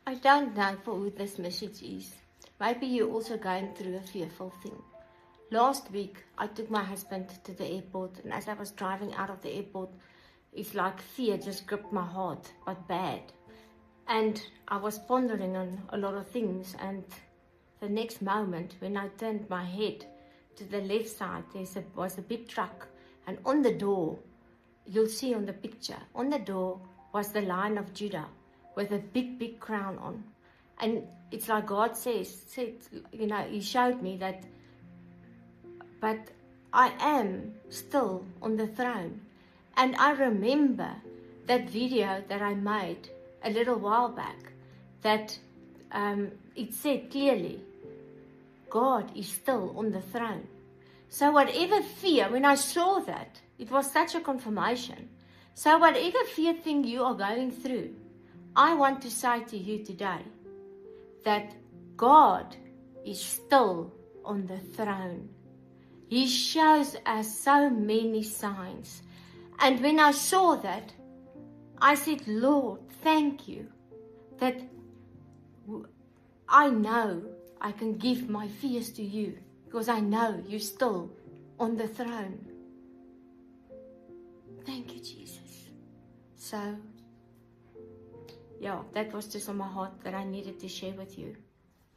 I don't know for who this message is. Maybe you're also going through a fearful thing. Last week, I took my husband to the airport, and as I was driving out of the airport, it's like fear just gripped my heart, but bad. And I was pondering on a lot of things, and the next moment, when I turned my head to the left side, was a big truck, and on the door, you'll see on the picture, on the door was the Lion of Judah with a big crown on. And it's like God said, He showed me that, but I am still on the throne. And I remember that video that I made a little while back, that it said clearly, God is still on the throne. So whatever fear, when I saw that, it was such a confirmation. So whatever fear thing you are going through, I want to say to you today that God is still on the throne. He shows us so many signs. And when I saw that, I said, Lord, thank you that I know I can give my fears to you, because I know you're still on the throne. Thank you, Jesus. So, yeah, that was just on my heart that I needed to share with you.